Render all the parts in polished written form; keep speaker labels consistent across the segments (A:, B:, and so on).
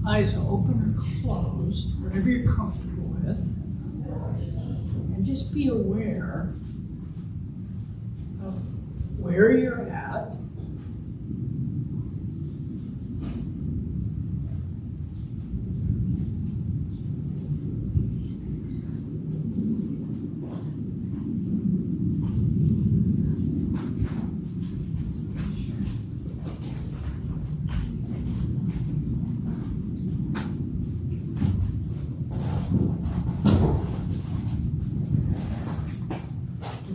A: eyes open or closed, whatever you're comfortable with. And just be aware of where you're at.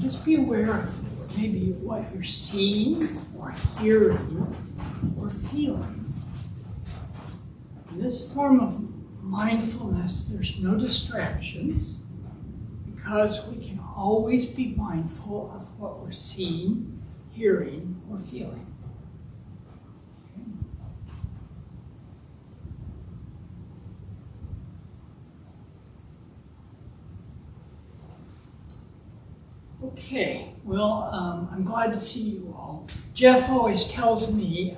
A: Just be aware of maybe what you're seeing or hearing or feeling. In this form of mindfulness, there's no distractions because we can always be mindful of what we're seeing, hearing, or feeling. Okay, well, I'm glad to see you all. Jeff always tells me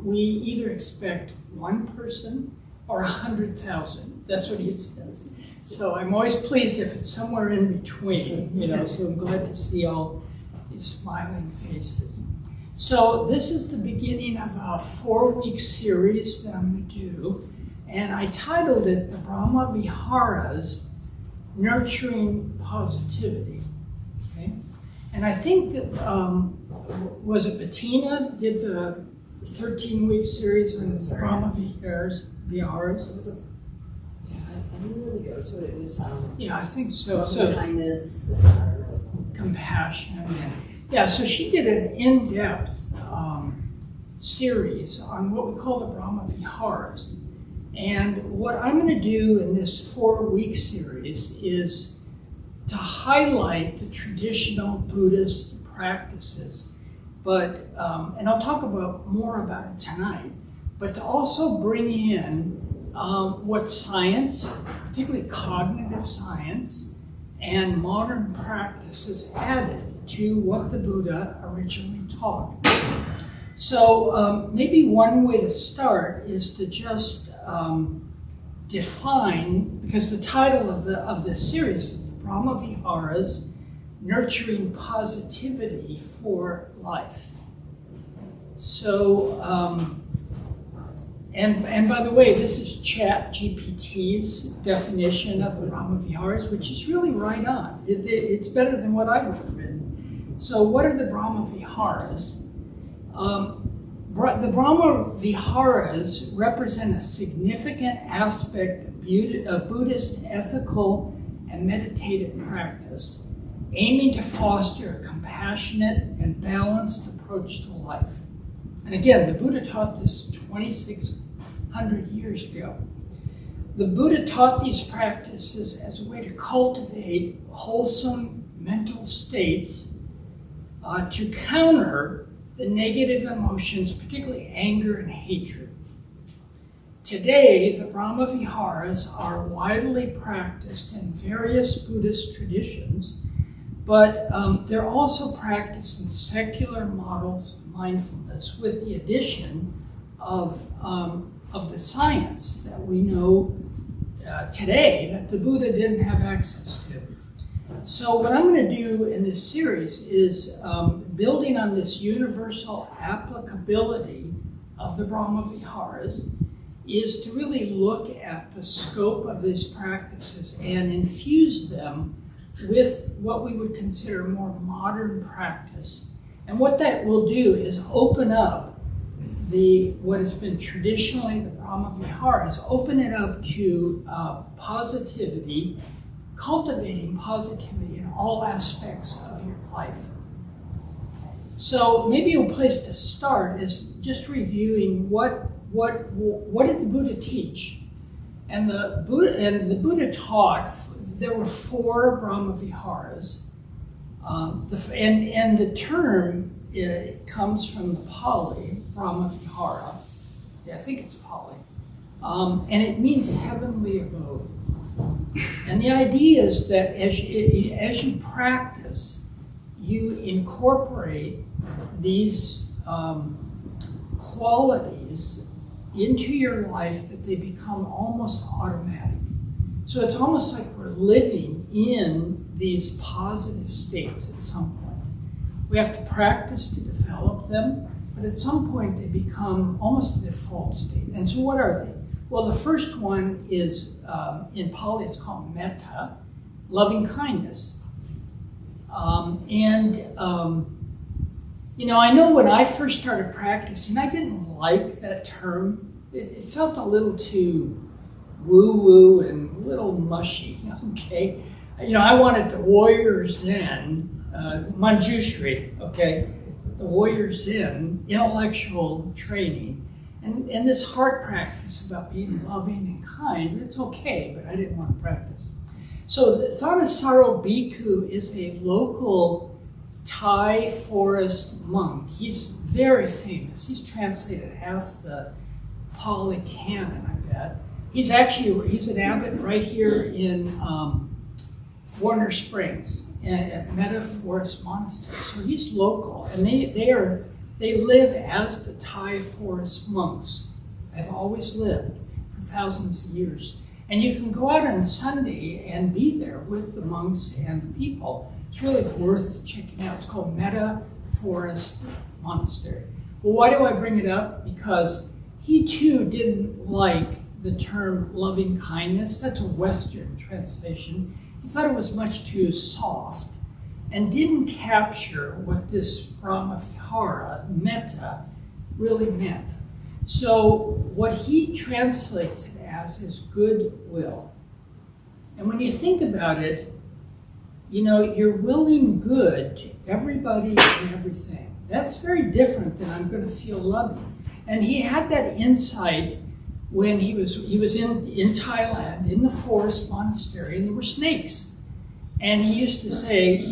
A: we either expect one person or 100,000. That's what he says. So I'm always pleased if it's somewhere in between, so I'm glad to see all these smiling faces. So this is the beginning of a 4-week series that I'm going to do, and I titled it the Brahma Viharas, Nurturing Positivity. And I think, was it Bettina did the 13-week series on Brahma Viharas?
B: Yeah, I didn't really go to it. It was
A: yeah, I think so. So
B: kindness,
A: compassion. Yeah, so she did an in-depth series on what we call the Brahma Viharas. And what I'm going to do in this 4-week series is to highlight the traditional Buddhist practices, but and I'll talk more about it tonight, but to also bring in what science, particularly cognitive science, and modern practice has added to what the Buddha originally taught. So maybe one way to start is to just define, because the title of this series is the Brahma Viharas, Nurturing Positivity for Life. So, and by the way, this is ChatGPT's definition of the Brahma Viharas, which is really right on. It's better than what I would have written. So what are the Brahma Viharas? The Brahma Viharas represent a significant aspect of Buddhist ethical and meditative practice, aiming to foster a compassionate and balanced approach to life. And again, the Buddha taught this 2,600 years ago. The Buddha taught these practices as a way to cultivate wholesome mental states to counter the negative emotions, particularly anger and hatred. Today, the Brahma Viharas are widely practiced in various Buddhist traditions, but they're also practiced in secular models of mindfulness with the addition of the science that we know today that the Buddha didn't have access to. So what I'm going to do in this series is building on this universal applicability of the Brahma Viharas is to really look at the scope of these practices and infuse them with what we would consider more modern practice. And what that will do is open up what has been traditionally the Brahma Viharas, open it up to positivity, cultivating positivity in all aspects of your life. So maybe a place to start is just reviewing what did the Buddha teach? And the Buddha taught there were 4 Brahma Viharas, and the term comes from the Pali, Brahma Vihara. Yeah, I think it's Pali, and it means heavenly abode. And the idea is that as you practice, you incorporate these qualities into your life that they become almost automatic. So it's almost like we're living in these positive states at some point. We have to practice to develop them, but at some point they become almost a default state. And so what are they? Well, the first one is, in Pali, it's called metta, loving kindness. I know when I first started practicing, I didn't like that term. It felt a little too woo-woo and a little mushy, okay? I wanted the warrior zen, Manjushri, okay? The warrior zen, intellectual training, and this heart practice about being loving and kind. It's okay, but I didn't want to practice. So the Thanissaro Bhikkhu is a local Thai forest monk. He's very famous. He's translated half the Pali Canon, I bet. He's an abbot right here in Warner Springs at Metta Forest Monastery. So he's local, and they live as the Thai forest monks. Have always lived for thousands of years. And you can go out on Sunday and be there with the monks and the people. It's really worth checking out. It's called Metta Forest Monastery. Well, why do I bring it up? Because he too didn't like the term loving kindness. That's a Western translation. He thought it was much too soft and didn't capture what this Brahma Vihara, metta, really meant. So what he translates it as is goodwill. And when you think about it, you're willing good to everybody and everything. That's very different than I'm going to feel loving. And he had that insight when he was in Thailand, in the forest monastery, and there were snakes. And he used to say,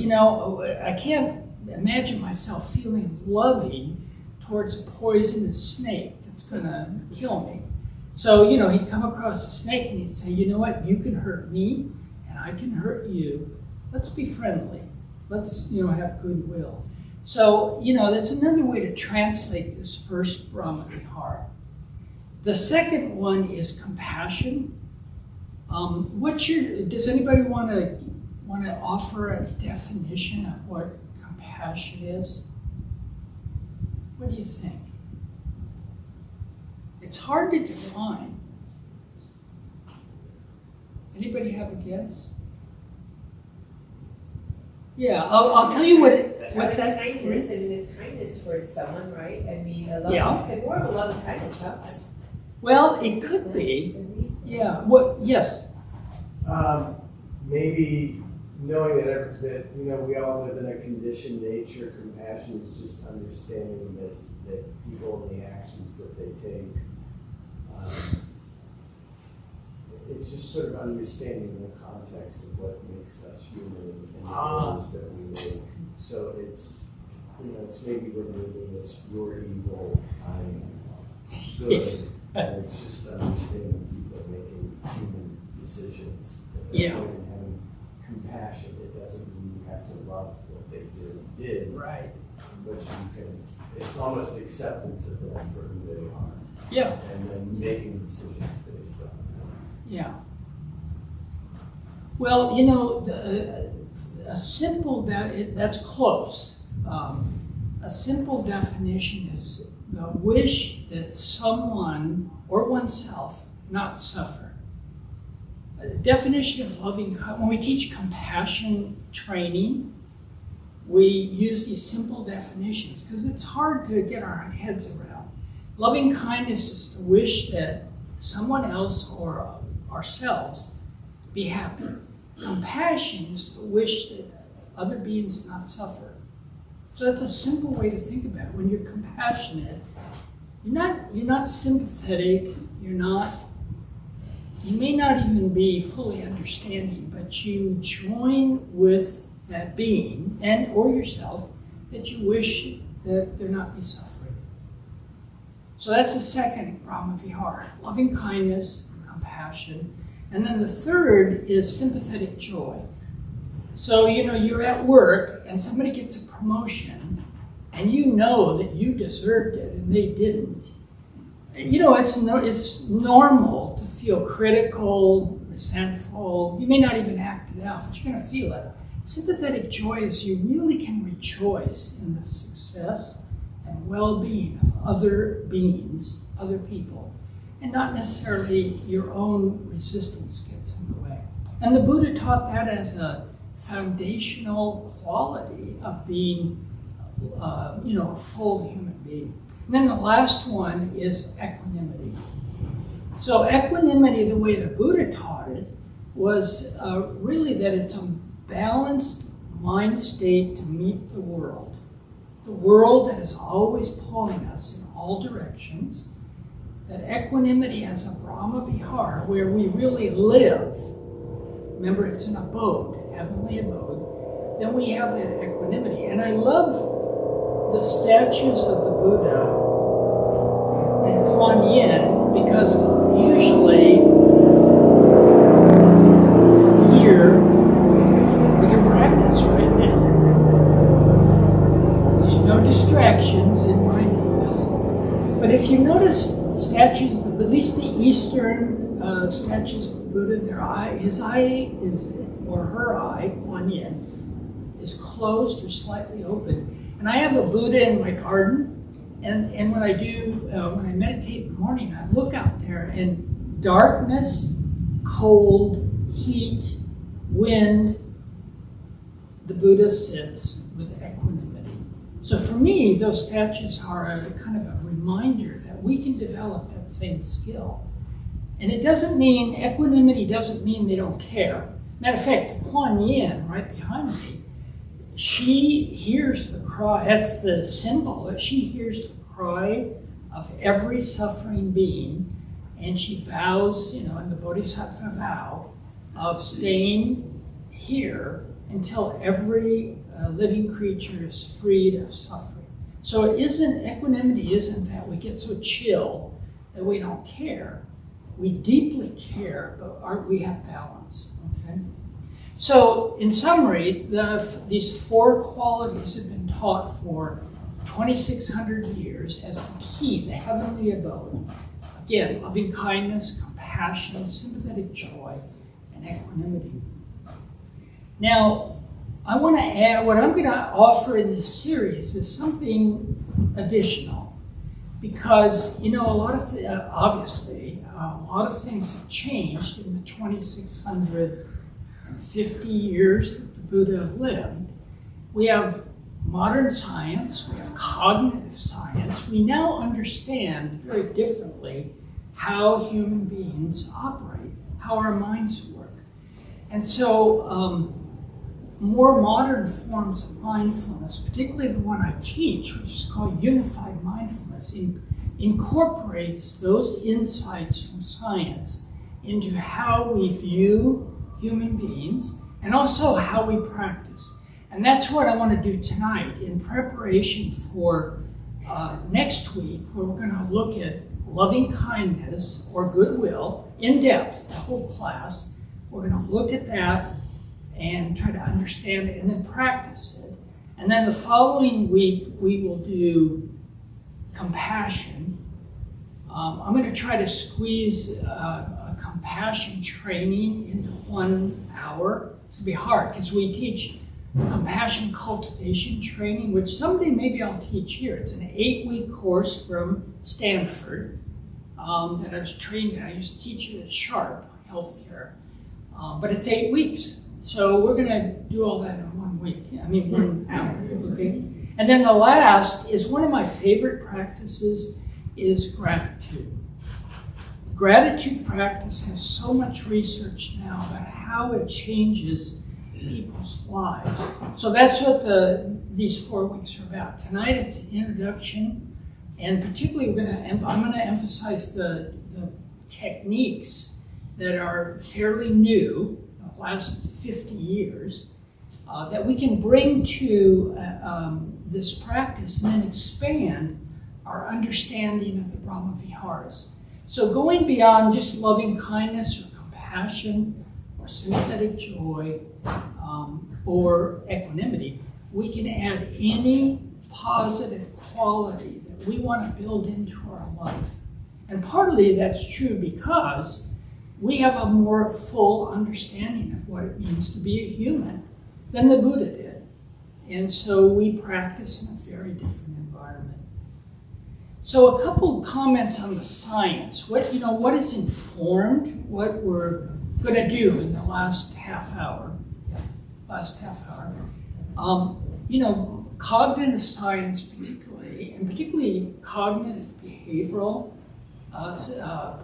A: I can't imagine myself feeling loving towards a poisonous snake that's going to kill me. So, he'd come across a snake and he'd say, you know what, you can hurt me and I can hurt you. Let's be friendly. Let's, have goodwill. So, that's another way to translate this first Brahma Vihara. The second one is compassion. Does anybody want to offer a definition of what compassion is? What do you think? It's hard to define. Anybody have a guess? Yeah, I'll tell you what's that?
B: Kindness, it's kindness towards someone, right?
A: Yeah.
B: And more of a love and kindness, huh?
A: Well, it could be. Yeah. What? Yes.
C: Maybe knowing that we all live in a conditioned nature. Compassion is just understanding that people and the actions that they take. It's just sort of understanding the context of what makes us human and the errors that we make. So it's maybe removing this "you're evil, I'm good," and it's just understanding people making human decisions.
A: Yeah.
C: And having compassion. It doesn't mean you have to love what they did.
A: Right.
C: But you can. It's almost acceptance of them for who they are.
A: Yeah.
C: And then making decisions based on that.
A: Yeah. Well, a simple that's close. A simple definition is the wish that someone or oneself not suffer. A definition of loving, when we teach compassion training, we use these simple definitions because it's hard to get our heads around. Loving kindness is the wish that someone else or ourselves be happy. Compassion is the wish that other beings not suffer. So that's a simple way to think about it. When you're compassionate, you're not sympathetic, you may not even be fully understanding, but you join with that being and or yourself that you wish that there not be suffering. So that's the second Brahma Vihara, loving kindness, compassion. And then the third is sympathetic joy. So, you're at work and somebody gets a promotion and you know that you deserved it and they didn't. it's normal to feel critical, resentful. You may not even act it out, but you're going to feel it. Sympathetic joy is you really can rejoice in the success and well-being of other beings, other people, and not necessarily your own resistance gets in the way. And the Buddha taught that as a foundational quality of being, a full human being. And then the last one is equanimity. So equanimity, the way the Buddha taught it, was really that it's a balanced mind state to meet the world. The world that is always pulling us in all directions. That equanimity as a Brahma Vihara, where we really live. Remember, it's an abode, heavenly abode. Then we have that equanimity. And I love the statues of the Buddha and Kuan Yin, because usually here we can practice right now. There's no distractions in mindfulness. But if you notice statues, at least the Eastern statues of the Buddha, his eye is, or her eye, Kuan Yin, is closed or slightly open. And I have a Buddha in my garden, and when I meditate in the morning, I look out there, and darkness, cold, heat, wind, the Buddha sits with equanimity. So for me, those statues are a kind of a reminder that we can develop that same skill. And it doesn't mean, equanimity doesn't mean they don't care. Matter of fact, Kuan Yin, right behind me, she hears the cry, that's the symbol, she hears the cry of every suffering being, and she vows, in the Bodhisattva vow, of staying here until every living creature is freed of suffering. So equanimity isn't that we get so chill that we don't care. We deeply care, but we have balance, okay? So, in summary, these four qualities have been taught for 2,600 years as the key, the heavenly abode. Again, loving kindness, compassion, sympathetic joy, and equanimity. Now, I want to add, what I'm going to offer in this series is something additional. Because, obviously, a lot of things have changed in the 2,650 years that the Buddha lived. We have modern science, we have cognitive science. We now understand very differently how human beings operate, how our minds work. And so more modern forms of mindfulness, particularly the one I teach, which is called unified mindfulness, incorporates those insights from science into how we view human beings and also how we practice. And that's what I want to do tonight in preparation for next week, where we're going to look at loving kindness or goodwill in depth, the whole class. We're going to look at that and try to understand it and then practice it. And then the following week, we will do compassion. I'm going to try to squeeze a compassion training into 1 hour. It's going to be hard because we teach compassion cultivation training, which someday maybe I'll teach here. It's an 8-week course from Stanford that I was trained in. I used to teach it at Sharp Healthcare, but it's 8 weeks. So we're going to do all that in 1 week. 1 hour. Okay. And then the last is one of my favorite practices is gratitude. Gratitude practice has so much research now about how it changes people's lives. So that's what these 4 weeks are about. Tonight it's an introduction, and particularly I'm going to emphasize the techniques that are fairly new, the last 50 years, that we can bring to this practice and then expand our understanding of the Brahma Viharas. So going beyond just loving kindness or compassion or sympathetic joy or equanimity, we can add any positive quality that we want to build into our life. And partly that's true because we have a more full understanding of what it means to be a human than the Buddha did. And so we practice in a very different environment. So a couple of comments on the science. What is informed what we're going to do in the last half hour. Cognitive science particularly cognitive behavioral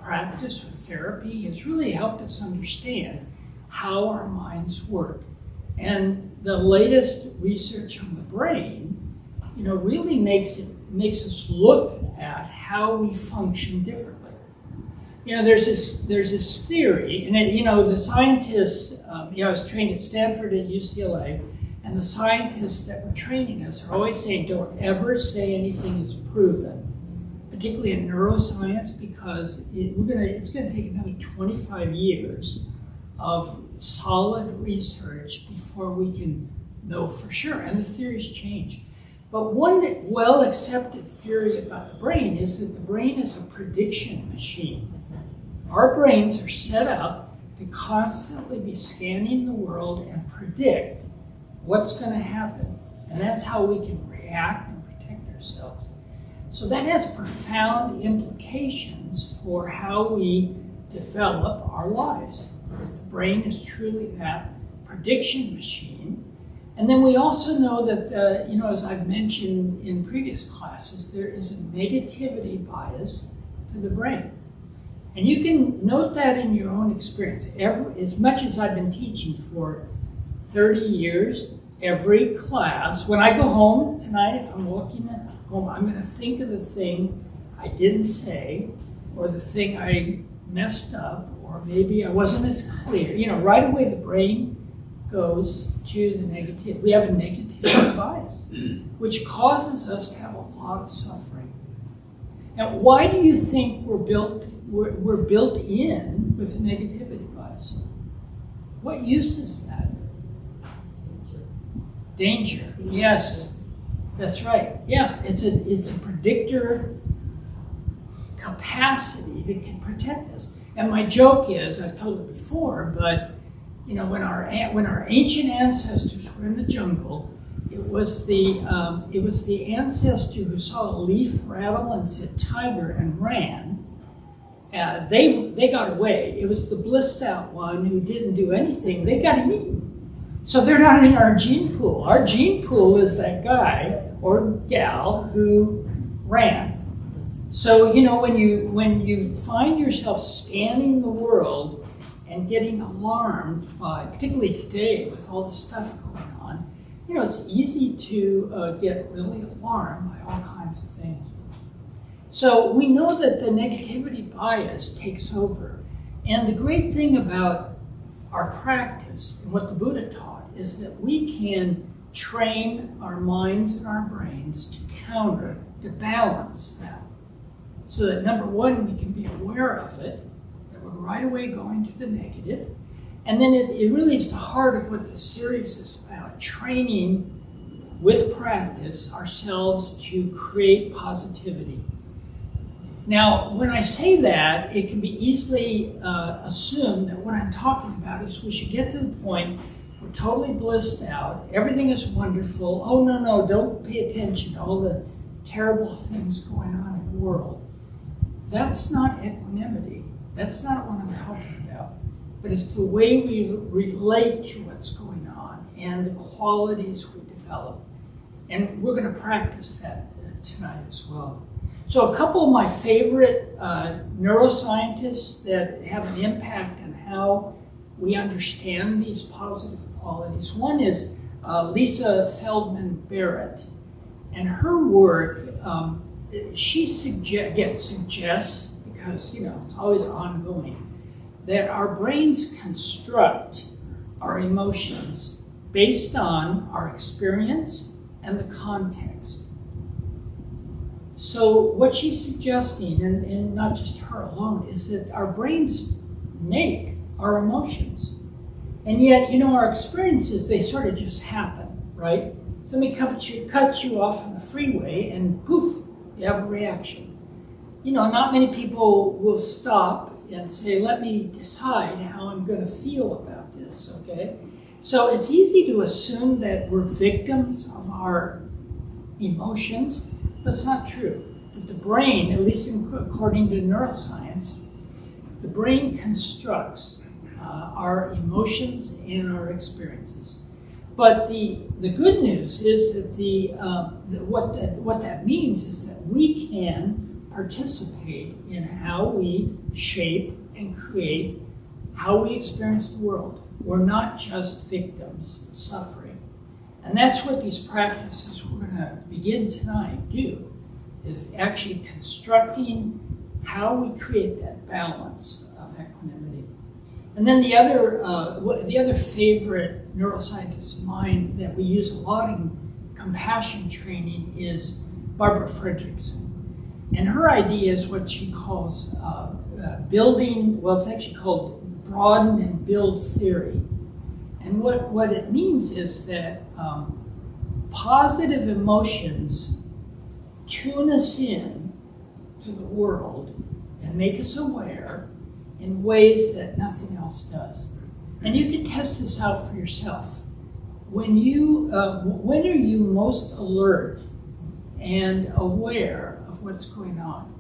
A: practice or therapy has really helped us understand how our minds work. And the latest research on the brain, really makes us look at how we function differently. There's this theory, and the scientists. I was trained at Stanford and UCLA, and the scientists that were training us are always saying, "Don't ever say anything is proven," particularly in neuroscience, because it's going to take another 25 years of solid research before we can know for sure, and the theories change. But one well-accepted theory about the brain is that the brain is a prediction machine. Our brains are set up to constantly be scanning the world and predict what's going to happen. And that's how we can react and protect ourselves. So that has profound implications for how we develop our lives. If the brain is truly that prediction machine. And then we also know that, as I've mentioned in previous classes, there is a negativity bias to the brain. And you can note that in your own experience. As much as I've been teaching for 30 years, every class, when I go home tonight, if I'm walking home, I'm going to think of the thing I didn't say, or the thing I messed up, or maybe I wasn't as clear. Right away the brain goes to the negative. We have a negativity bias, which causes us to have a lot of suffering. And why do you think we're built in with a negativity bias? What use is that? Danger. Yes, that's right. Yeah, it's a predictor capacity that can protect us. And my joke is, I've told it before, but when our ancient ancestors were in the jungle, it was the ancestor who saw a leaf rattle and said tiger and ran. They got away. It was the blissed out one who didn't do anything. They got eaten. So they're not in our gene pool. Our gene pool is that guy or gal who ran. So when you find yourself scanning the world and getting alarmed by, particularly today with all the stuff going on, it's easy to get really alarmed by all kinds of things. So we know that the negativity bias takes over. And the great thing about our practice and what the Buddha taught is that we can train our minds and our brains to balance that. So that number one, we can be aware of it, that we're right away going to the negative. And then it really is the heart of what this series is about, training with practice ourselves to create positivity. Now, when I say that, it can be easily assumed that what I'm talking about is we should get to the point we're totally blissed out, everything is wonderful, oh no, don't pay attention to all the terrible things going on in the world. That's not equanimity. That's not what I'm talking about. But it's the way we relate to what's going on and the qualities we develop. And we're going to practice that tonight as well. So a couple of my favorite neuroscientists that have an impact on how we understand these positive qualities. One is Lisa Feldman Barrett. And her work, she suggests, because it's always ongoing, that our brains construct our emotions based on our experience and the context. So what she's suggesting, and not just her alone, is that our brains make our emotions. And yet, our experiences, they sort of just happen, right? Somebody cuts you off on the freeway and poof, you have a reaction. not many people will stop and say, let me decide how I'm going to feel about this, okay? So it's easy to assume that we're victims of our emotions, but it's not true. That the brain, at least according to neuroscience, the brain constructs our emotions and our experiences. But the good news is that what that means is that we can participate in how we shape and create how we experience the world. We're not just victims suffering. And that's what these practices we're going to begin tonight do, is actually constructing how we create that balance of equanimity. And then the other favorite neuroscientist of mine that we use a lot in compassion training is Barbara Fredrickson. And her idea is what she calls building, well, it's actually called broaden and build theory. And what it means is that positive emotions tune us in to the world and make us aware in ways that nothing else does. And you can test this out for yourself. When are you most alert and aware of what's going on?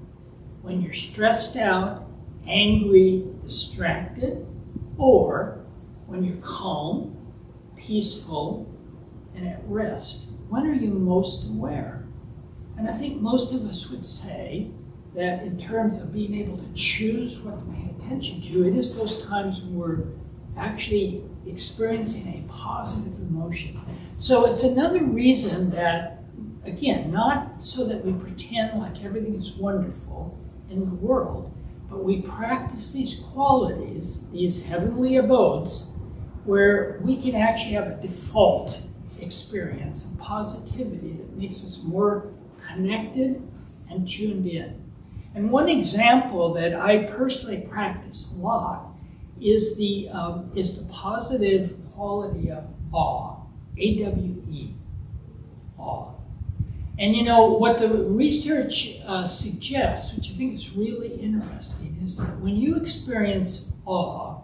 A: When you're stressed out, angry, distracted, or when you're calm, peaceful, and at rest? When are you most aware? And I think most of us would say that in terms of being able to choose what to pay attention to, it is those times when we're actually experiencing a positive emotion. So it's another reason that, again, not so that we pretend like everything is wonderful in the world, but we practice these qualities, these heavenly abodes, where we can actually have a default experience of positivity that makes us more connected and tuned in. And one example that I personally practice a lot is the positive quality of awe, A-W-E, awe. And what the research suggests, which I think is really interesting, is that when you experience awe,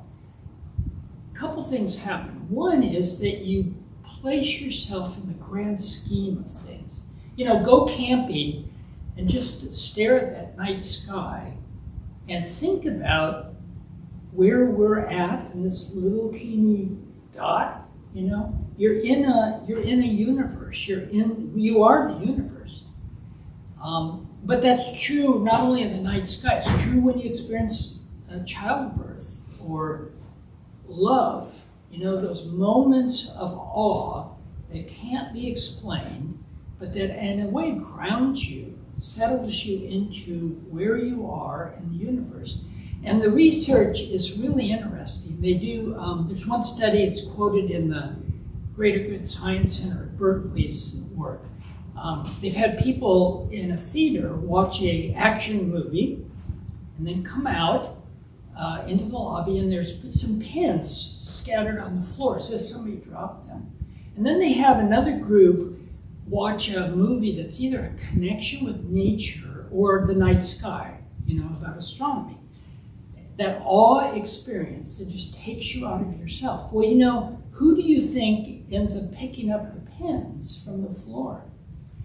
A: a couple things happen. One is that you place yourself in the grand scheme of things. Go camping and just stare at that night sky and think about where we're at in this little teeny dot. You're in a universe. You are the universe. But that's true not only in the night sky. It's true when you experience childbirth or love. Those moments of awe that can't be explained, but that in a way grounds you, settles you into where you are in the universe. And the research is really interesting. They do, there's one study, it's quoted in the Greater Good Science Center at Berkeley's work. They've had people in a theater watch an action movie and then come out into the lobby, and there's some pins scattered on the floor, as if somebody dropped them. And then they have another group watch a movie that's either a connection with nature or the night sky, about astronomy. That awe experience that just takes you out of yourself. Well, who do you think ends up picking up the pins from the floor?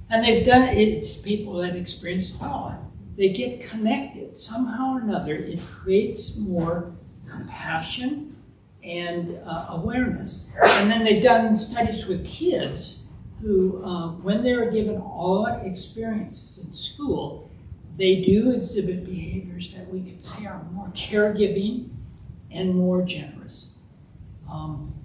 A: And they've done it, it's people that experience awe. They get connected somehow or another. It creates more compassion and awareness. And then they've done studies with kids who, when they're given awe experiences in school, they do exhibit behaviors that we could say are more caregiving and more generous.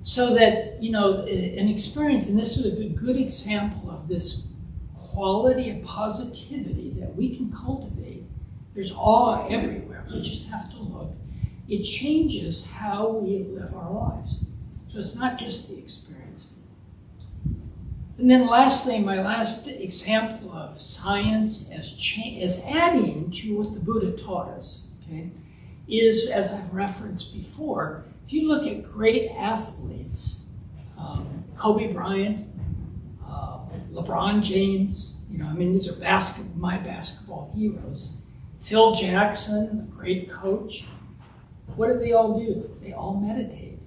A: So that, an experience, and this is a good example of this quality of positivity that we can cultivate. There's awe everywhere. We just have to look. It changes how we live our lives. So it's not just the experience. And then lastly, my last example of science as adding to what the Buddha taught us, okay, is, as I've referenced before, if you look at great athletes, Kobe Bryant, LeBron James, these are my basketball heroes. Phil Jackson, the great coach, what do? They all meditate.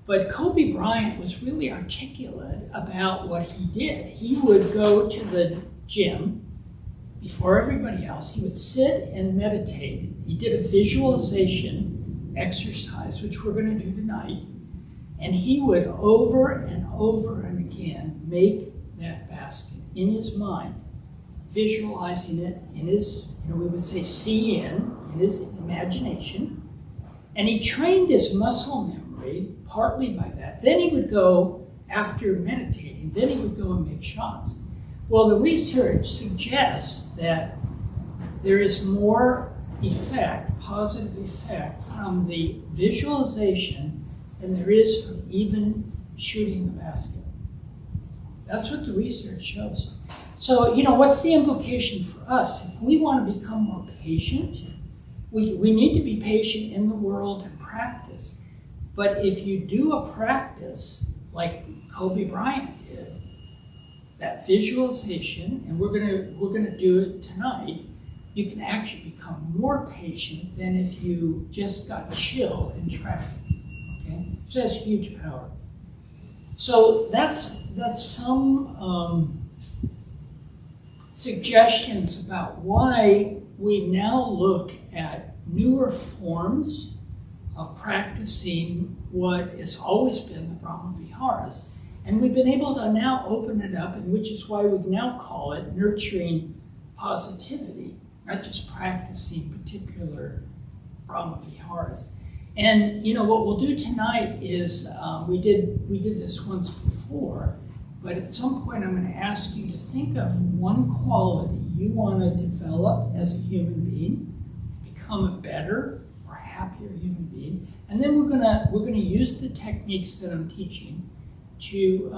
A: But Kobe Bryant was really articulate about what he did. He would go to the gym before everybody else. He would sit and meditate. He did a visualization exercise, which we're going to do tonight. And he would over and over and again make that basket in his mind, visualizing it in his, we would say see in his imagination. And he trained his muscle memory partly by that. Then he would go, after meditating, then he would go and make shots. Well, the research suggests that there is more effect, positive effect, from the visualization than there is from even shooting the basket. That's what the research shows. So, what's the implication for us? If we want to become more patient, we need to be patient in the world and practice. But if you do a practice like Kobe Bryant did, that visualization, and we're gonna do it tonight, you can actually become more patient than if you just got chill in traffic. Okay, so that's huge power. So that's some suggestions about why we now look at newer forms of practicing what has always been the Brahma Viharas. And we've been able to now open it up, and which is why we now call it nurturing positivity, not just practicing particular Brahma Viharas. And what we'll do tonight is we did this once before, but at some point I'm going to ask you to think of one quality you want to develop as a human being, become a better or happier human being, and then we're gonna use the techniques that I'm teaching to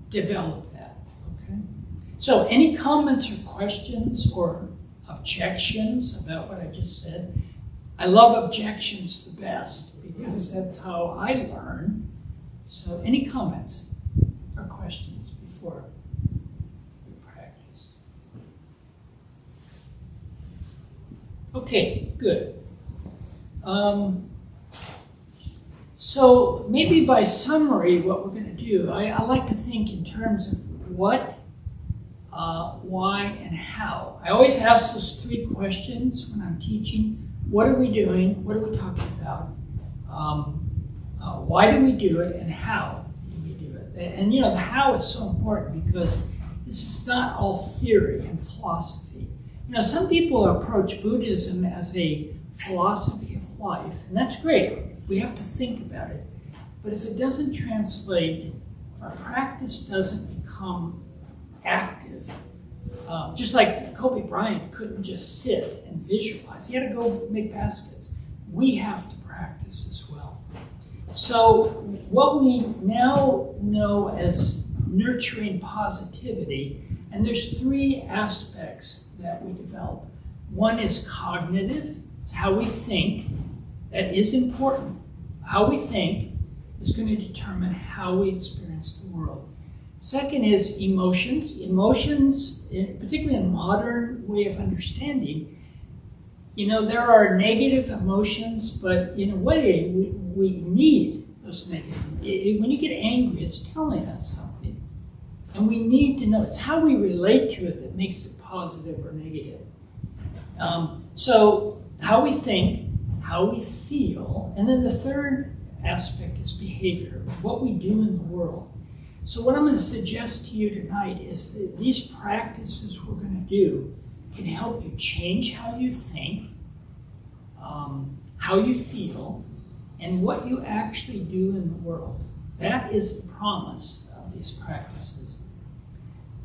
A: develop that. Okay. So, any comments or questions or objections about what I just said? I love objections the best because that's how I learn. So, any comments or questions before we practice? Okay, good. So maybe by summary, what we're going to do, I like to think in terms of what, why, and how. I always ask those three questions when I'm teaching. What are we doing? What are we talking about? Why do we do it? And how do we do it? And the how is so important because this is not all theory and philosophy. Some people approach Buddhism as a philosophy of life, and that's great. We have to think about it. But if it doesn't translate, if our practice doesn't become active, just like Kobe Bryant couldn't just sit and visualize. He had to go make baskets. We have to practice as well. So what we now know as nurturing positivity, and there's three aspects that we develop. One is cognitive. It's how we think. That is important. How we think is going to determine how we experience the world. Second is emotions. Emotions, particularly in modern way of understanding, there are negative emotions, but in a way, we need those negative. When you get angry, it's telling us something. And we need to know. It's how we relate to it that makes it positive or negative. So how we think, how we feel, and then the third aspect is behavior, what we do in the world. So what I'm going to suggest to you tonight is that these practices we're going to do can help you change how you think, how you feel, and what you actually do in the world. That is the promise of these practices.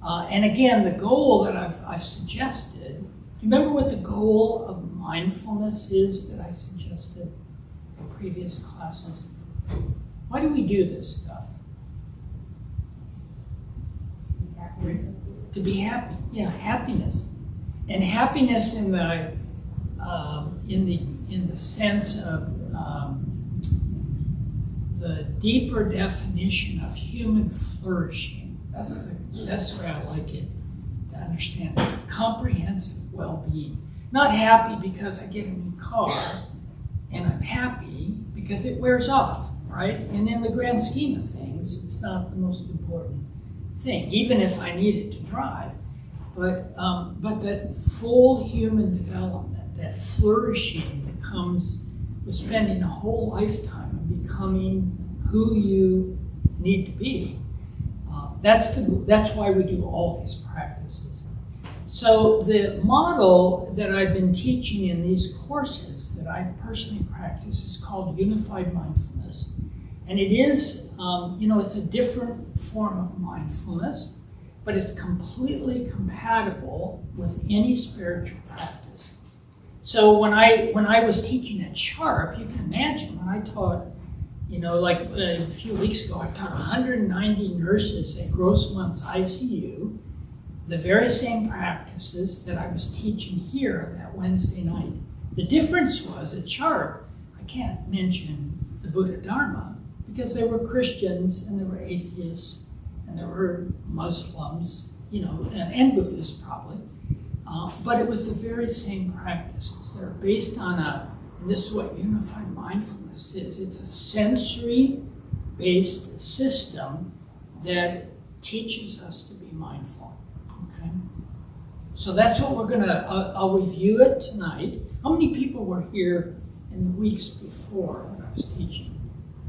A: And again, the goal that I've suggested, do you remember what the goal of mindfulness is that I suggested in previous classes? Why do we do this stuff? To be happy. Yeah, happiness. And happiness in the sense of the deeper definition of human flourishing. That's the way I like it to understand it. Comprehensive well-being. Not happy because I get a new car, and I'm happy because it wears off, right? And in the grand scheme of things, it's not the most important thing, even if I need it to drive. But that full human development, that flourishing that comes with spending a whole lifetime and becoming who you need to be, that's why we do all these practices. So the model that I've been teaching in these courses that I personally practice is called Unified Mindfulness. And it is, it's a different form of mindfulness, but it's completely compatible with any spiritual practice. So when I was teaching at Sharp, you can imagine when I taught, a few weeks ago, I taught 190 nurses at Grossman's ICU, the very same practices that I was teaching here that Wednesday night. The difference was at Sharp, I can't mention the Buddha Dharma because there were Christians and there were atheists and there were Muslims, and Buddhists probably. But it was the very same practices. They're based on and this is what unified mindfulness is. It's a sensory-based system that teaches us to be mindful. Okay? So that's what I'll review it tonight. How many people were here in the weeks before when I was teaching?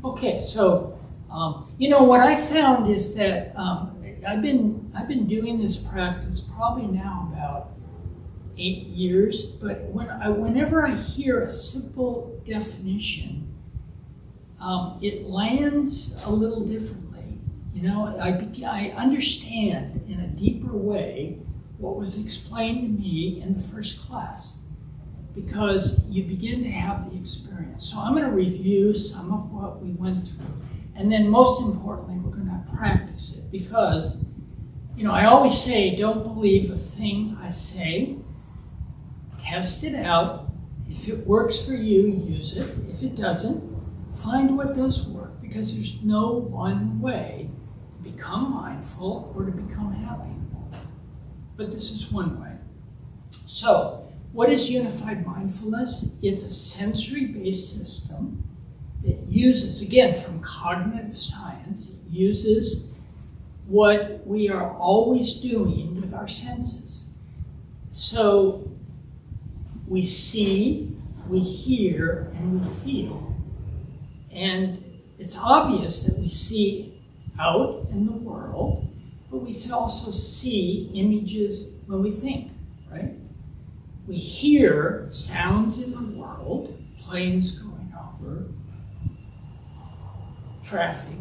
A: Okay, so, what I found is that I've been doing this practice probably now about 8 years, but whenever I hear a simple definition, it lands a little differently. I understand in a deeper way what was explained to me in the first class, because you begin to have the experience. So I'm going to review some of what we went through, and then most importantly, we're going to practice it, because, I always say, don't believe a thing I say. Test it out. If it works for you, use it. If it doesn't, find what does work, because there's no one way to become mindful or to become happy. But this is one way. So, what is unified mindfulness? It's a sensory-based system that uses, again, from cognitive science, it uses what we are always doing with our senses. So, we see, we hear, and we feel. And it's obvious that we see out in the world, but we also see images when we think, right? We hear sounds in the world, planes going over, traffic,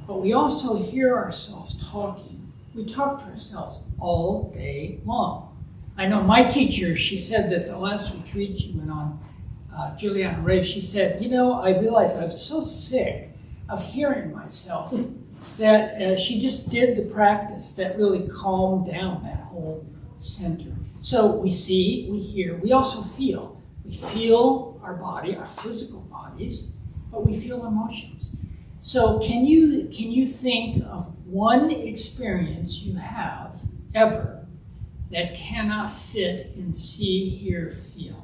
A: but we also hear ourselves talking. We talk to ourselves all day long. I know my teacher, she said that the last retreat she went on, Juliana Ray, she said, I realized I was so sick of hearing myself that she just did the practice that really calmed down that whole center. So we see, we hear, we also feel. We feel our body, our physical bodies, but we feel emotions. So can you think of one experience you have ever that cannot fit in see, hear, feel?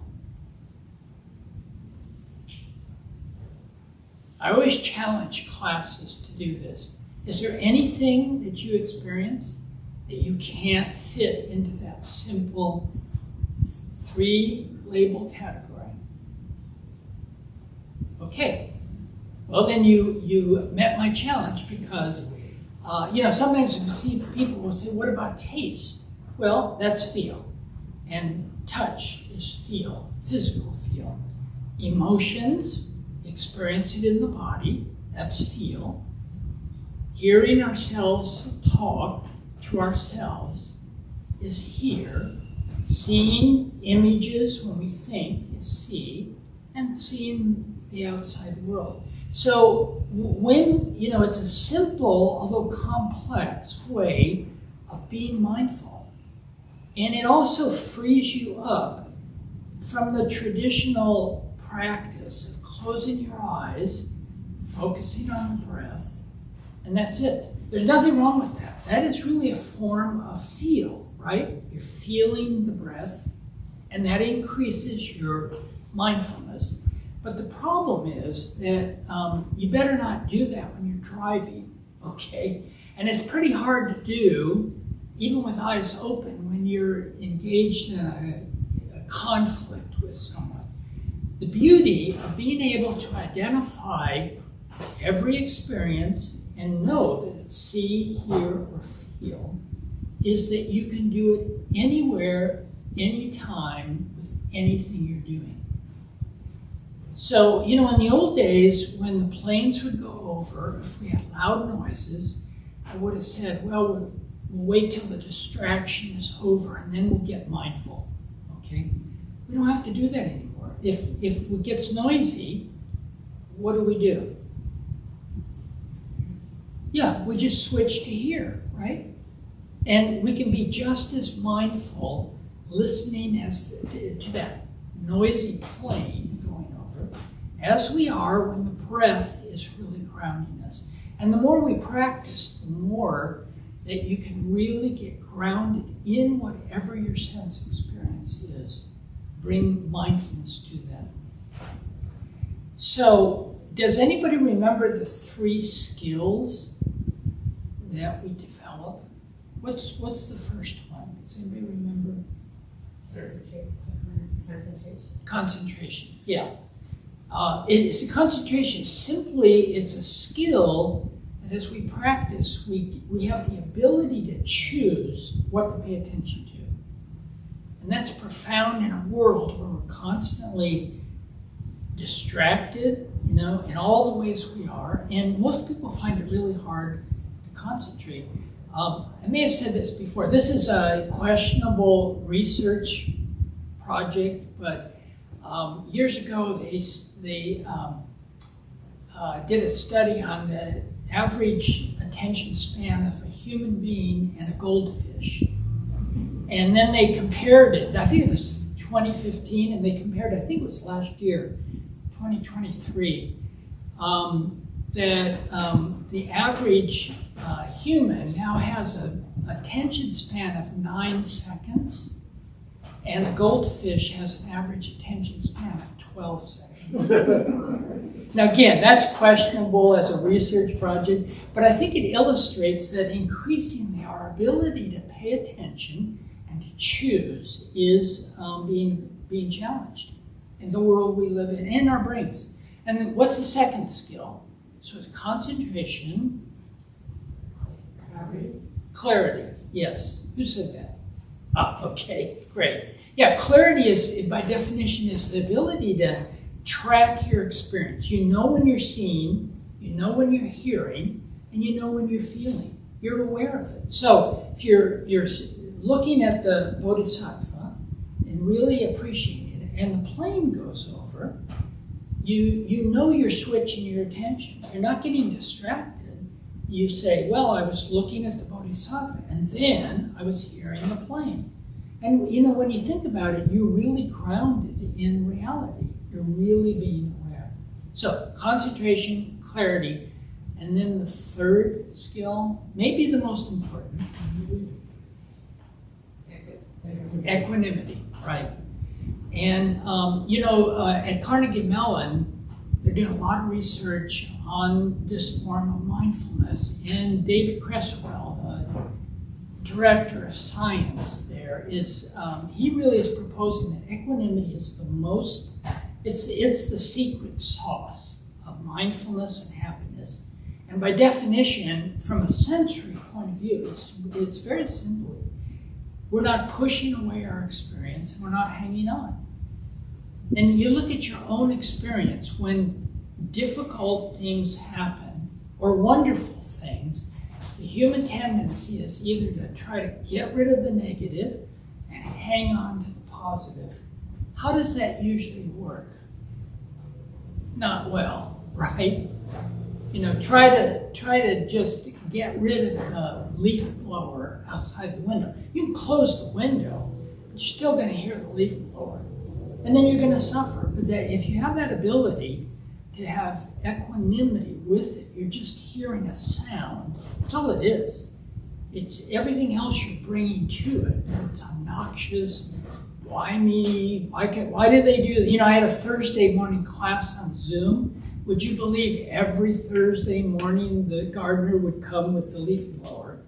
A: I always challenge classes to do this. Is there anything that you experience that you can't fit into that simple 3-label category? Okay. Well, then you met my challenge, because sometimes you see people will say, what about taste? Well, that's feel. And touch is feel, physical feel. Emotions, experience it in the body, that's feel. Hearing ourselves talk to ourselves is hear. Seeing images when we think is see. And seeing the outside world. So when, it's a simple, although complex way of being mindful. And it also frees you up from the traditional practice of closing your eyes, focusing on the breath, and that's it. There's nothing wrong with that. That is really a form of feel, right? You're feeling the breath. and that increases your mindfulness. But the problem is that you better not do that when you're driving, okay? And it's pretty hard to do, even with eyes open, when you're engaged in a conflict with someone. The beauty of being able to identify every experience and know that it's see, hear, or feel is that you can do it anywhere, anytime, with anything you're doing. So, in the old days, when the planes would go over, if we had loud noises, I would have said, well, we'll wait till the distraction is over and then we'll get mindful, okay? We don't have to do that anymore. If it gets noisy, what do? Yeah, we just switch to hear, right? And we can be just as mindful listening as to that noisy plane going over as we are when the breath is really grounding us. And the more we practice, the more that you can really get grounded in whatever your sense experience is. Bring mindfulness to that. So, does anybody remember the 3 skills that we develop? What's the first one? Does anybody remember? Concentration, yeah. It's a concentration. Simply, it's a skill that as we practice, we have the ability to choose what to pay attention to. And that's profound in a world where we're constantly distracted, in all the ways we are. And most people find it really hard to concentrate. I may have said this before. This is a questionable research project, but years ago they did a study on the average attention span of a human being and a goldfish. And then they compared it. I think it was 2015, and they compared, I think it was last year, 2023, that the average human now has an attention span of 9 seconds, and a goldfish has an average attention span of 12 seconds. Now again, that's questionable as a research project, but I think it illustrates that increasingly our ability to pay attention and to choose is being challenged in the world we live in our brains. And then what's the second skill? So it's concentration. Clarity, yes. Who said that? Okay, great. Yeah, clarity is, by definition, is the ability to track your experience. You know when you're seeing, you know when you're hearing, and you know when you're feeling. You're aware of it. So if you're looking at the Bodhisattva and really appreciating it, and the plane goes over, you know you're switching your attention. You're not getting distracted. You say, well, I was looking at the Bodhisattva, and then I was hearing the plane. And when you think about it, you're really grounded in reality. You're really being aware. So concentration, clarity, and then the third skill, maybe the most important, equanimity, right? And, at Carnegie Mellon, they're doing a lot of research on this form of mindfulness. And David Creswell, the director of science there, he really is proposing that equanimity is it's the secret sauce of mindfulness and happiness. And by definition, from a sensory point of view, it's very simple. We're not pushing away our experience, and we're not hanging on. And you look at your own experience when difficult things happen, or wonderful things, the human tendency is either to try to get rid of the negative and hang on to the positive. How does that usually work? Not well, right? Try to just get rid of the leaf blower outside the window. You can close the window, but you're still going to hear the leaf blower. And then you're going to suffer. But if you have that ability to have equanimity with it, you're just hearing a sound. That's all it is. It's everything else you're bringing to it. That it's obnoxious, Why me? Why do they do? I had a Thursday morning class on Zoom. Would you believe every Thursday morning the gardener would come with the leaf blower?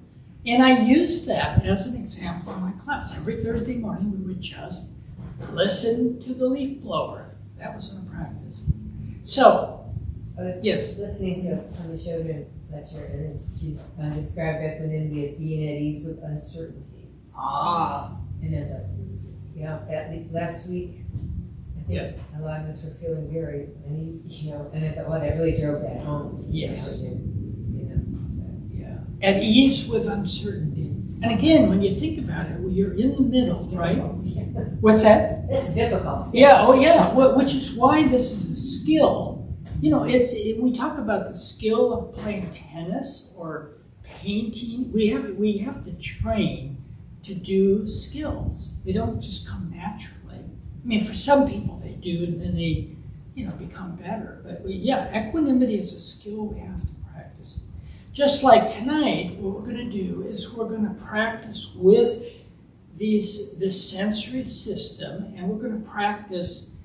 A: And I used that as an example in my class. Every Thursday morning we would just listen to the leaf blower. That was our practice. So, yes.
B: Listening to on the show lecture, and she described equanimity as being at ease with uncertainty. And then last week, I think a lot of us were feeling very uneasy, and I thought, well, that really drove that home.
A: Yes.
B: So.
A: Yeah. At ease with uncertainty. And again, when you think about it, you're in the middle, right? What's that?
B: It's difficult.
A: Yeah, which is why this is a skill. We talk about the skill of playing tennis or painting. We have to train to do skills. They don't just come naturally. I mean, for some people they do, and then they, become better. But equanimity is a skill we have to practice. Just like tonight, what we're going to do is we're going to practice with this sensory system, and we're going to practice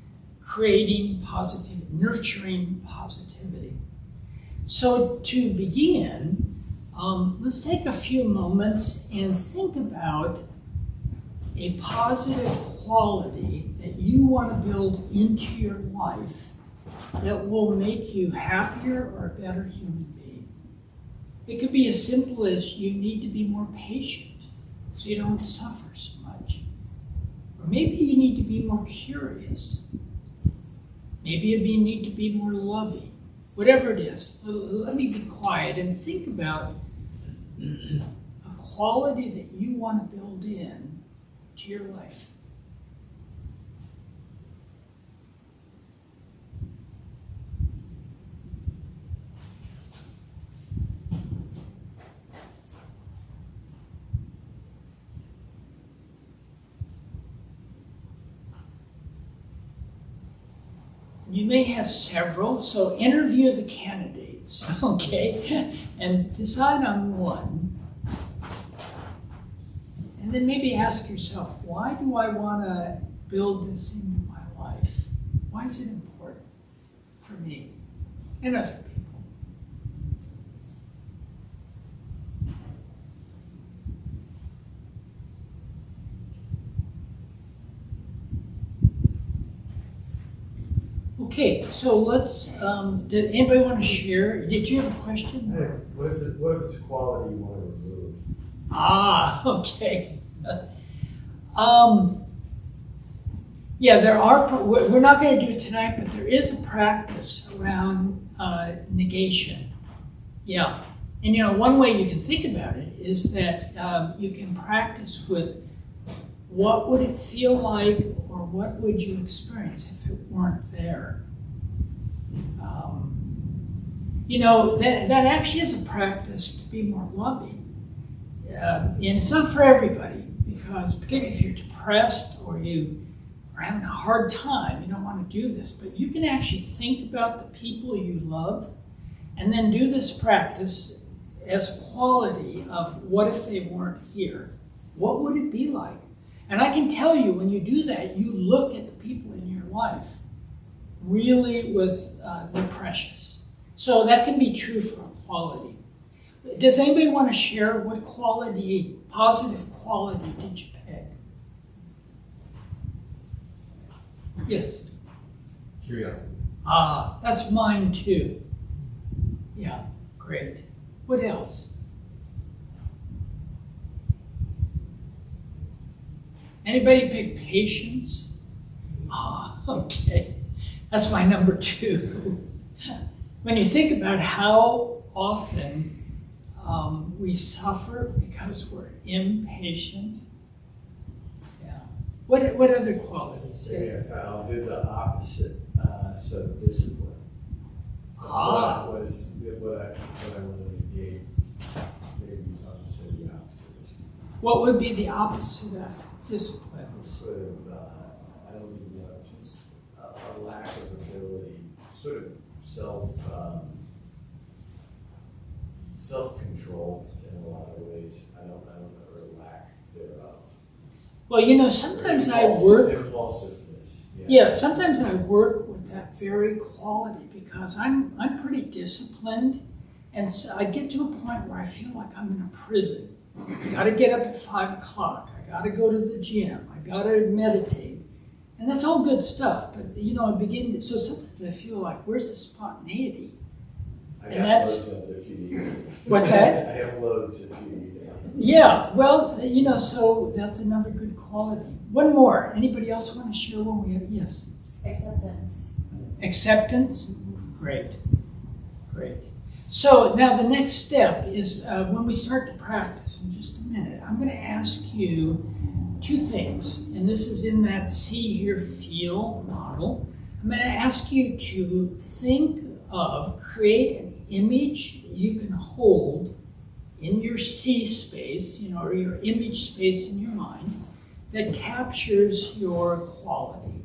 A: creating positivity, nurturing positivity. So to begin, let's take a few moments and think about a positive quality that you want to build into your life that will make you happier or a better human being. It could be as simple as you need to be more patient so you don't suffer so much. Or maybe you need to be more curious. Maybe you need to be more loving. Whatever it is, let me be quiet and think about a quality that you want to build in to your life. You may have several, so interview the candidates, okay? And decide on one. And then maybe ask yourself, why do I want to build this into my life? Why is it important for me and other people? Okay, so let's, did anybody want to share? Did you have a question?
C: Hey, what if it's a quality you want to remove?
A: Okay. There are, we're not going to do it tonight, but there is a practice around negation. Yeah. And one way you can think about it is that you can practice with what would it feel like or what would you experience if it weren't there? That actually is a practice to be more loving. And it's not for everybody, because particularly if you're depressed or you are having a hard time, you don't want to do this. But you can actually think about the people you love and then do this practice as a quality of what if they weren't here? What would it be like? And I can tell you, when you do that, you look at the people in your life really with they're precious. So that can be true for a quality. Does anybody want to share what quality, positive quality, did you pick? Yes.
D: Curiosity.
A: That's mine too. Yeah, great. What else? Anybody pick patience? Okay. That's my number 2. When you think about how often we suffer because we're impatient. Yeah. What other qualities?
C: Yes. I'll do the opposite. So discipline. What I want to negate. Maybe I'll say the opposite. Which is discipline.
A: What would be the opposite of discipline?
C: Sort of, I don't even know, just a lack of ability, sort of self-control in a lot of ways. I don't know, or lack thereof.
A: Well, you know, sometimes I work.
C: Impulsiveness.
A: Yeah, sometimes I work with that very quality because I'm pretty disciplined, and so I get to a point where I feel like I'm in a prison. I got to get up at 5 o'clock. I got to go to the gym. I got to meditate, and that's all good stuff. But you know, I begin to. So sometimes I feel like, where's the spontaneity?
C: I have loads of it if you need it.
A: What's that?
C: I have loads if you need it.
A: Yeah, well, you know, so that's another good quality. One more. Anybody else want to share one we have? Yes.
D: Acceptance.
A: Acceptance? Great. Great. So now the next step is when we start to practice in just a minute, I'm going to ask you two things. And this is in that see, hear, feel model. I'm going to ask you to think of, create an image that you can hold in your see space, you know, or your image space in your mind that captures your quality.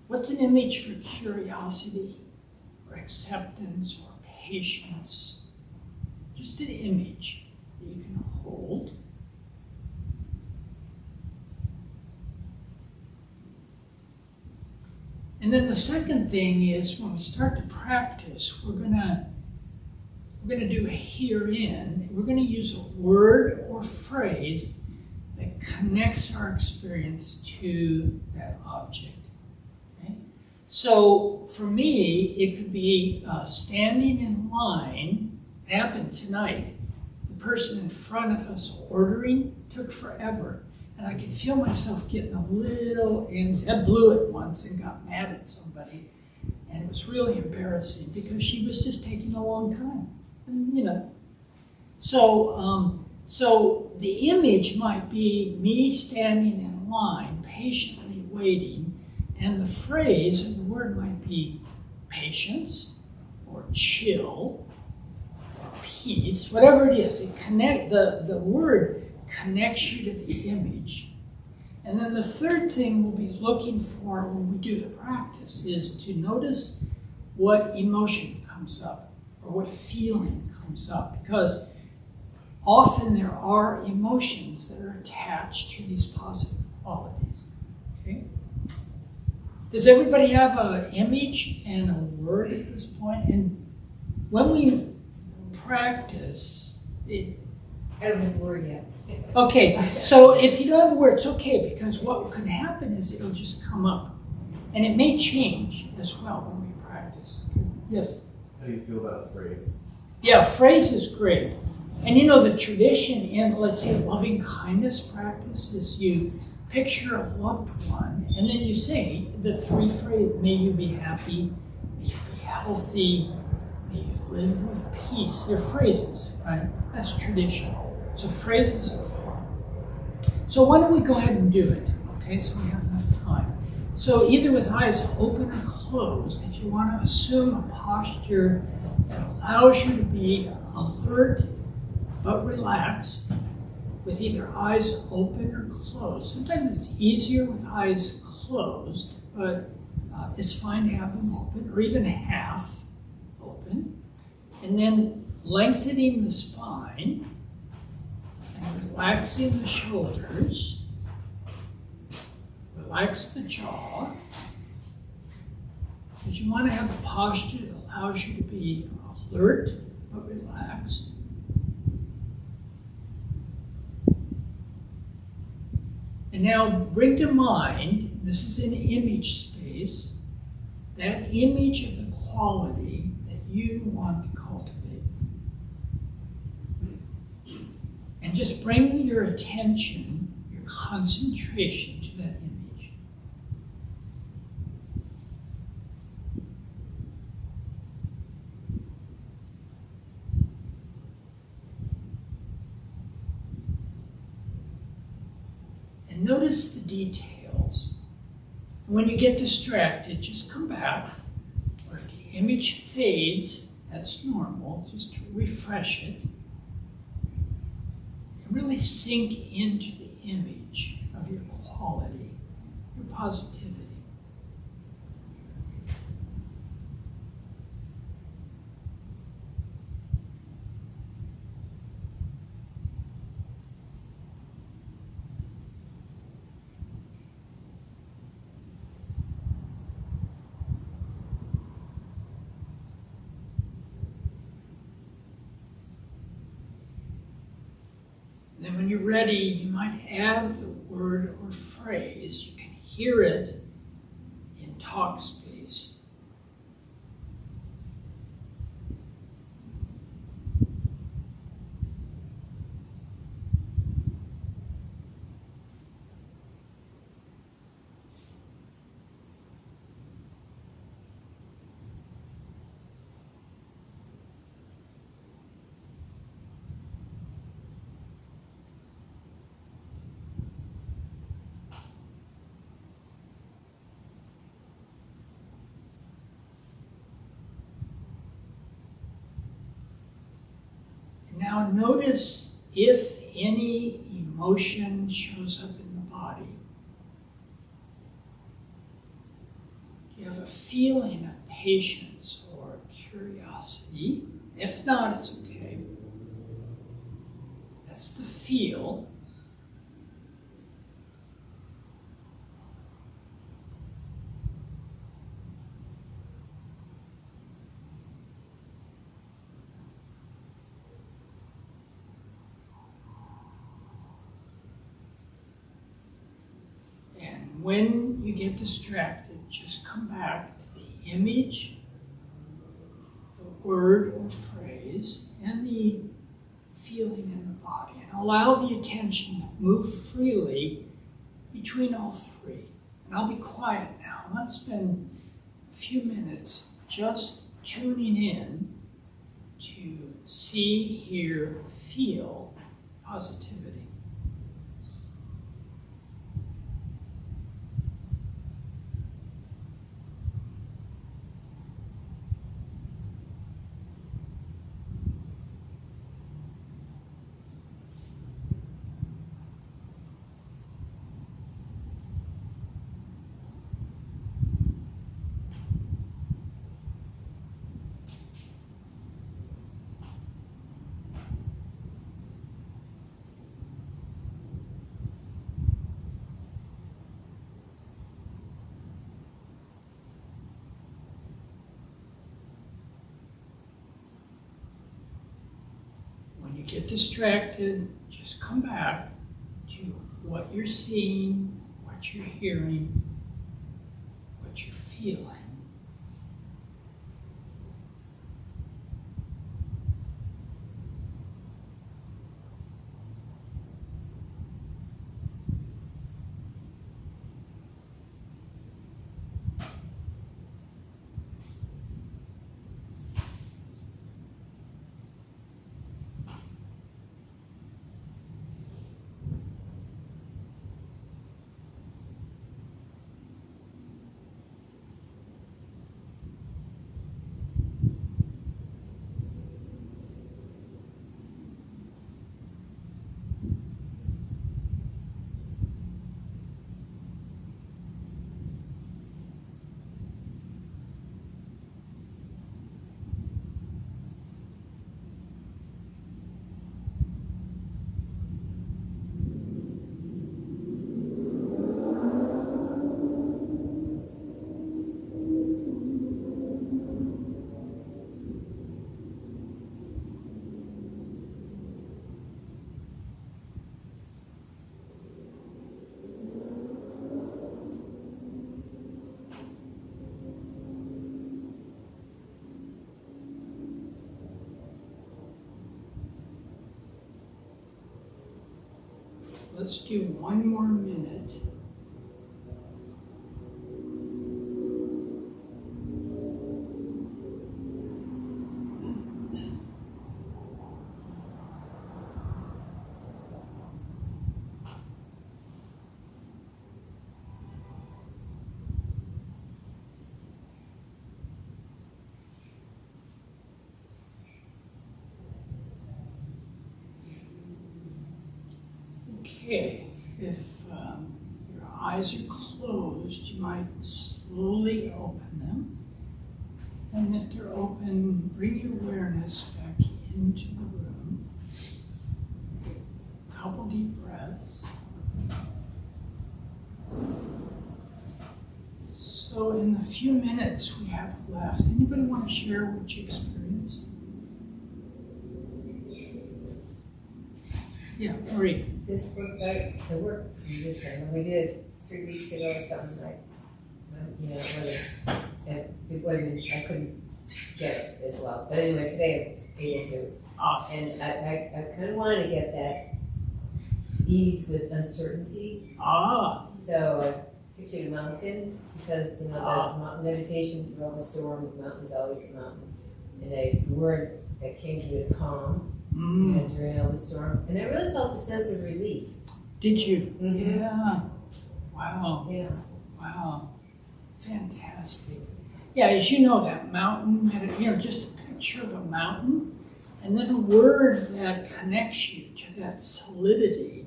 A: What's an image for curiosity or acceptance or patience? Just an image that you can hold. And then the second thing is when we start to practice, we're gonna do a here-in. We're gonna use a word or phrase that connects our experience to that object. Okay? So for me, it could be standing in line. It happened tonight. The person in front of us ordering took forever. And I could feel myself getting a little antsy. I blew it once and got mad at somebody. And it was really embarrassing because she was just taking a long time. And, you know. So the image might be me standing in line, patiently waiting. And the phrase or the word might be patience or chill or peace, whatever it is. The word connects you to the image. And then the third thing we'll be looking for when we do the practice is to notice what emotion comes up or what feeling comes up, because often there are emotions that are attached to these positive qualities. Okay? Does everybody have an image and a word at this point? And when we practice,
B: I don't have a word yet.
A: okay, so if you don't have a word, it's okay, because what can happen is it'll just come up. And it may change as well when we practice. Yes?
E: How do you feel about a phrase?
A: Yeah, phrase is great. And you know, the tradition in, let's say, loving kindness practice is you picture a loved one, and then you say the three phrases: may you be happy, may you be healthy, may you live with peace. They're phrases, right? That's tradition. So phrases are fun. So why don't we go ahead and do it, okay, so we have enough time. So either with eyes open or closed, if you want to assume a posture that allows you to be alert but relaxed, with either eyes open or closed. Sometimes it's easier with eyes closed, but it's fine to have them open, or even half open. And then lengthening the spine, and relaxing the shoulders, relax the jaw, because you want to have a posture that allows you to be alert but relaxed. And now bring to mind, this is in image space, that image of the quality that you want to cultivate. And just bring your attention, your concentration to that image. And notice the details. When you get distracted, just come back. Or if the image fades, that's normal, just to refresh it. Really sink into the image of your quality, your positivity. you're ready, you might add the word or phrase. You can hear it in talk space. Now notice if any emotion shows up in the body. Do you have a feeling of patience or curiosity? If not, it's okay. That's the feel. When you get distracted, just come back to the image, the word or phrase, and the feeling in the body. And allow the attention to move freely between all three. And I'll be quiet now. Let's spend a few minutes just tuning in to see, hear, feel positivity. When you get distracted, just come back to what you're seeing, what you're hearing, what you're feeling. Let's do one more minute. Okay, if your eyes are closed, you might slowly open them. And if they're open, bring your awareness back into the room. A couple deep breaths. So in the few minutes we have left, anybody want to share what you experienced? Yeah, great.
B: This book, the work you just said, when we did it 3 weeks ago or something, like, it wasn't, I couldn't get it as well. But anyway, today I was able to. And I kind of wanted to get that ease with uncertainty. So I pictured a mountain because, the mountain meditation through all the storm, the mountain's always the mountain. And the word that came to me was calm. During all the storm. And I really felt a sense of relief.
A: Did you?
B: Mm-hmm.
A: Yeah. Wow.
B: Yeah.
A: Wow. Fantastic. Yeah, as you know, that mountain, just a picture of a mountain, and then a word that connects you to that solidity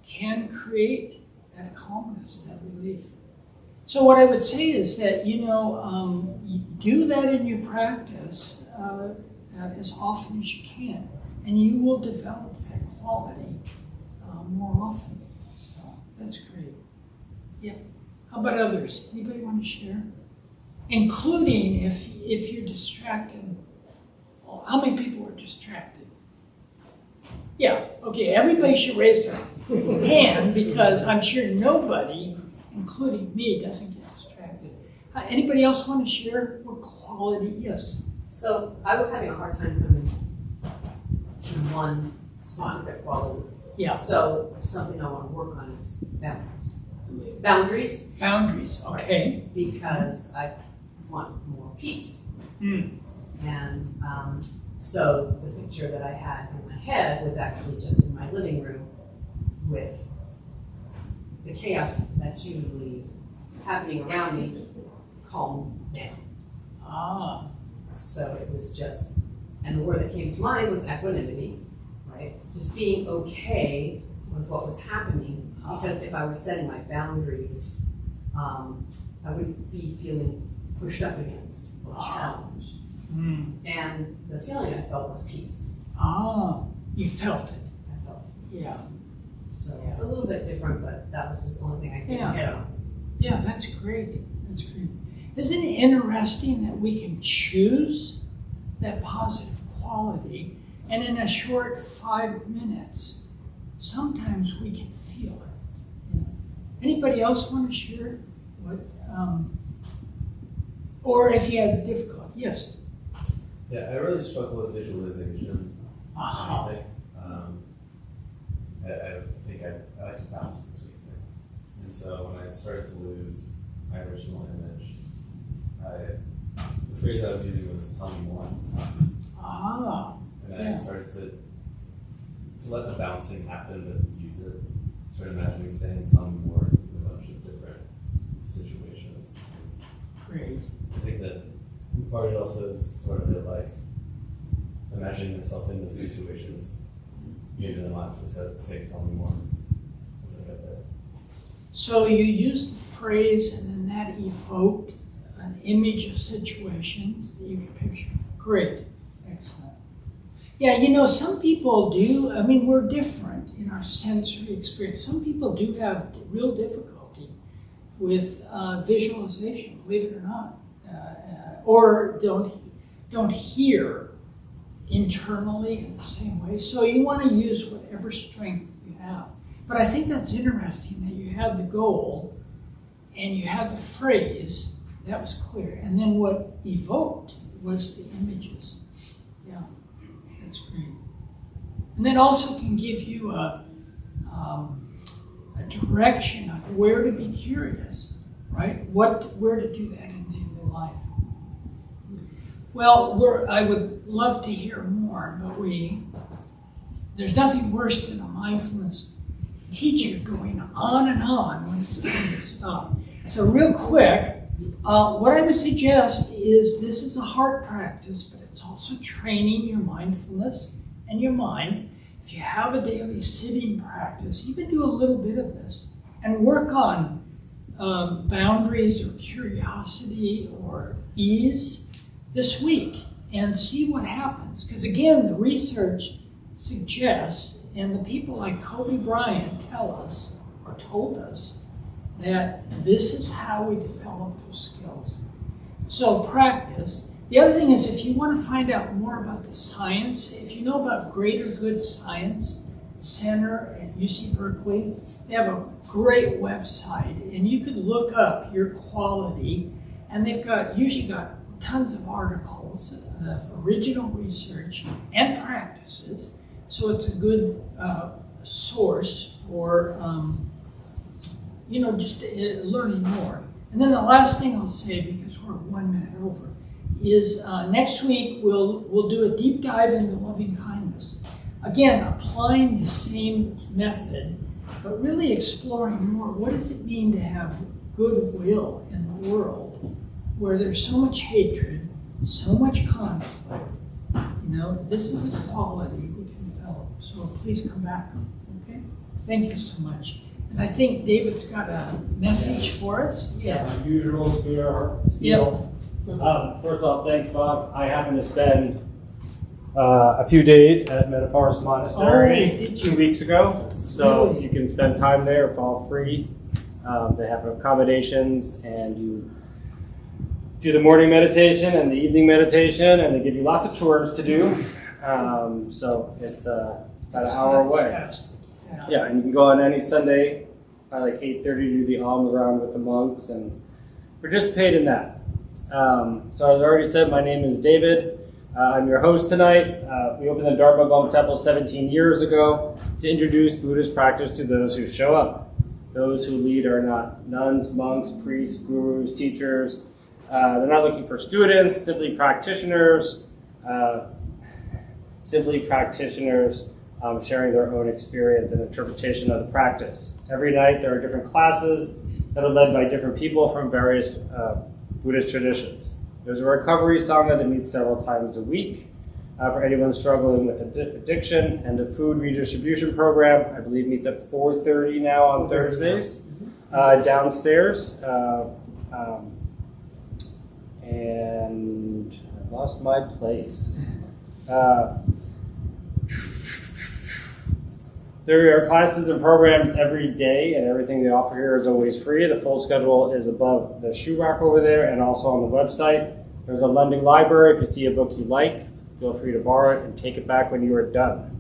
A: can create that calmness, that relief. So what I would say is that, you do that in your practice as often as you can, and you will develop that quality more often. So that's great. Yeah. How about others? Anybody want to share? Including if you're distracted. Well, how many people are distracted? Yeah. Okay. Everybody should raise their hand because I'm sure nobody, including me, doesn't get distracted. Anybody else want to share what quality? Yes.
D: So I was having a hard time coming to one specific quality.
A: Yeah.
D: So something I want to work on is boundaries.
A: Boundaries. Okay.
D: Because I want more peace.
A: Mm.
D: And so the picture that I had in my head was actually just in my living room with the chaos that's usually happening around me calm down. So it was just, and the word that came to mind was equanimity, right? Just being okay with what was happening, because if I were setting my boundaries, I would be feeling pushed up against or challenged. And the feeling I felt was peace.
A: You felt it.
D: I felt it.
A: Yeah.
D: So it's a little bit different, but that was just the only thing I could hit on.
A: Yeah, that's great. That's great. Isn't it interesting that we can choose that positive quality, and in a short 5 minutes, sometimes we can feel it. Yeah. Anybody else want to share what, or if you had difficulty? Yes.
E: Yeah, I really struggle with visualization. I think I like to bounce between things. And so when I started to lose my original image, the phrase I was using was "tell me more." And I started to let the bouncing happen, but use it. Started imagining saying "tell me more" in a bunch of different situations.
A: Great.
E: I think that part of it also is sort of like imagining myself in those situations, maybe not just say "tell me more" as I get there.
A: So you used the phrase, and then that evoked an image of situations that you can picture. Great. Excellent. Yeah, some people do, we're different in our sensory experience. Some people do have real difficulty with visualization, believe it or not, or don't hear internally in the same way. So you want to use whatever strength you have. But I think that's interesting that you had the goal and you had the phrase. That was clear. And then what evoked was the images. Yeah, that's great. And then also can give you a direction of where to be curious, right? Where to do that in daily life. Well, I would love to hear more, but there's nothing worse than a mindfulness teacher going on and on when it's time to stop. So real quick, what I would suggest is this is a heart practice, but it's also training your mindfulness and your mind. If you have a daily sitting practice, you can do a little bit of this and work on boundaries or curiosity or ease this week and see what happens. Because again, the research suggests, and the people like Kobe Bryant tell us, or told us, that this is how we develop those skills. So practice. The other thing is, if you want to find out more about the science, if you know about greater good science, Center at UC Berkeley. They have a great website, and you could look up your quality, and they've usually got tons of articles of original research and practices, so it's a good source for just learning more. And then the last thing I'll say, because we're 1 minute over, is next week we'll do a deep dive into loving kindness. Again, applying the same method, but really exploring more. What does it mean to have goodwill in the world where there's so much hatred, so much conflict? This is a quality we can develop. So please come back. Okay? Thank you so much. And I think David's got a message for us. Yeah.
F: Usual spiel.
A: Yep.
F: First off, thanks, Bob. I happen to spend a few days at Metaphors Monastery 2 weeks ago. So
A: Really?
F: you can spend time there. It's all free. They have accommodations, and you do the morning meditation and the evening meditation, and they give you lots of chores to do. So it's about an hour away.
A: Fantastic.
F: Yeah, and you can go on any Sunday by like 8:30 to do the alms round with the monks and participate in that. So as I already said, my name is David. I'm your host tonight. We opened the Dharma Gom Temple 17 years ago to introduce Buddhist practice to those who show up. Those who lead are not nuns, monks, priests, gurus, teachers. They're not looking for students, simply practitioners. Sharing their own experience and interpretation of the practice. Every night there are different classes that are led by different people from various Buddhist traditions. There's a recovery sangha that meets several times a week for anyone struggling with addiction, and the food redistribution program, I believe, meets at 4:30 now on Thursdays downstairs. And I lost my place. There are classes and programs every day, and everything they offer here is always free. The full schedule is above the shoe rack over there and also on the website. There's a lending library. If you see a book you like, feel free to borrow it and take it back when you are done.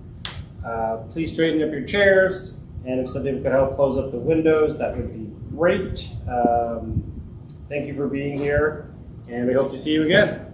F: Please straighten up your chairs, and if something could help close up the windows, that would be great. Thank you for being here, and we hope to see you again.